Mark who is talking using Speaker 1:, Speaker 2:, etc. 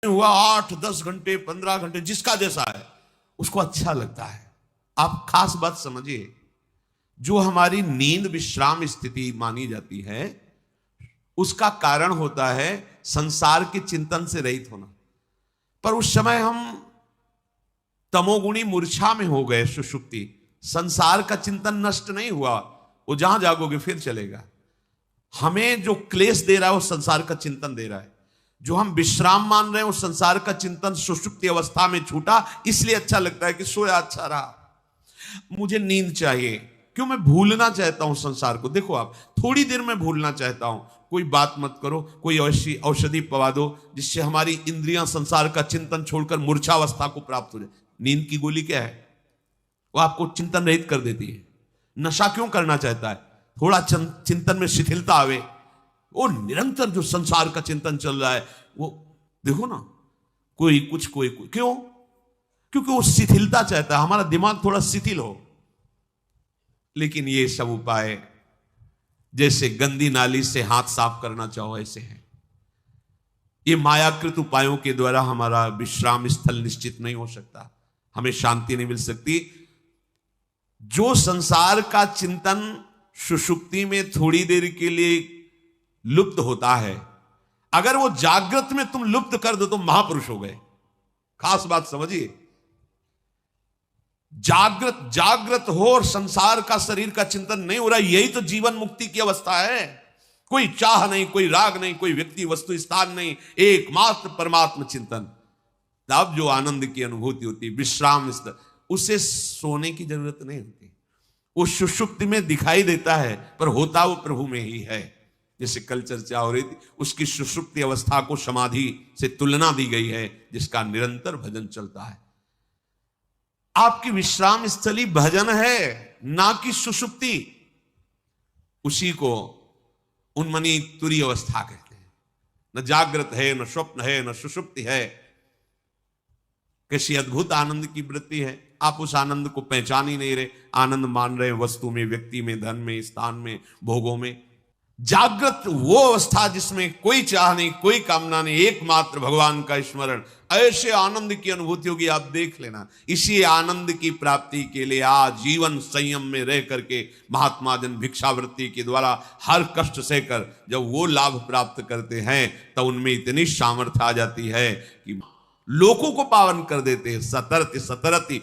Speaker 1: हुआ 8-10 घंटे 15 घंटे, जिसका जैसा है उसको अच्छा लगता है। आप खास बात समझिए, जो हमारी नींद विश्राम स्थिति मानी जाती है उसका कारण होता है संसार के चिंतन से रहित होना। पर उस समय हम तमोगुणी मूर्छा में हो गए, सुषुप्ति, संसार का चिंतन नष्ट नहीं हुआ, वो जहां जागोगे फिर चलेगा। हमें जो क्लेश दे रहा है वो संसार का चिंतन दे रहा है, जो हम विश्राम मान रहे हैं वो संसार का चिंतन सुषुप्ति अवस्था में छूटा, इसलिए अच्छा लगता है कि सोया अच्छा रहा। मुझे नींद चाहिए, क्यों? मैं भूलना चाहता हूं संसार को। देखो, आप थोड़ी देर में भूलना चाहता हूं, कोई बात मत करो, कोई औषधि पवा दो जिससे हमारी इंद्रियां संसार का चिंतन छोड़कर मूर्छावस्था को प्राप्त हो जाए। नींद की गोली क्या है? वो आपको चिंतन रहित कर देती है। नशा क्यों करना चाहता है? थोड़ा चिंतन में शिथिलता आवे। वो निरंतर जो संसार का चिंतन चल रहा है, वो देखो ना, कोई कुछ कोई क्यों? क्योंकि वो शिथिलता चाहता है, हमारा दिमाग थोड़ा शिथिल हो। लेकिन ये सब उपाय जैसे गंदी नाली से हाथ साफ करना चाहो ऐसे है। ये मायाकृत उपायों के द्वारा हमारा विश्राम स्थल निश्चित नहीं हो सकता, हमें शांति नहीं मिल सकती। जो संसार का चिंतन सुषुप्ति में थोड़ी देर के लिए लुप्त होता है, अगर वो जागृत में तुम लुप्त कर दो तो महापुरुष हो गए। खास बात समझिए, जागृत हो और संसार का शरीर का चिंतन नहीं हो रहा, यही तो जीवन मुक्ति की अवस्था है। कोई चाह नहीं, कोई राग नहीं, कोई व्यक्ति वस्तु स्थान नहीं, एकमात्र परमात्म चिंतन। तब जो आनंद की अनुभूति होती, विश्राम स्तर, उसे सोने की जरूरत नहीं होती। वो सुषुप्ति में दिखाई देता है पर होता वो प्रभु में ही है। जैसे कल चर्चा हो रही थी, उसकी सुषुप्ति अवस्था को समाधि से तुलना दी गई है, जिसका निरंतर भजन चलता है। आपकी विश्राम स्थली भजन है, ना कि सुषुप्ति। उसी को उन्मनी तुरी अवस्था कहते हैं। न जागृत है, न स्वप्न है, न सुषुप्ति है। कैसी अद्भुत आनंद की वृत्ति है, आप उस आनंद को पहचान ही नहीं रहे। आनंद मान रहे हैं वस्तु में, व्यक्ति में, धन में, स्थान में, भोगों में। जागृत वो अवस्था जिसमें कोई चाह नहीं, कोई कामना नहीं, एकमात्र भगवान का स्मरण, ऐसे आनंद की अनुभूति होगी, आप देख लेना। इसी आनंद की प्राप्ति के लिए आजीवन संयम में रह करके महात्मा जन भिक्षावृत्ति के द्वारा हर कष्ट सहकर जब वो लाभ प्राप्त करते हैं, तो उनमें इतनी सामर्थ्य आ जाती है कि लोगों को पावन कर देते हैं। सतरति सतरति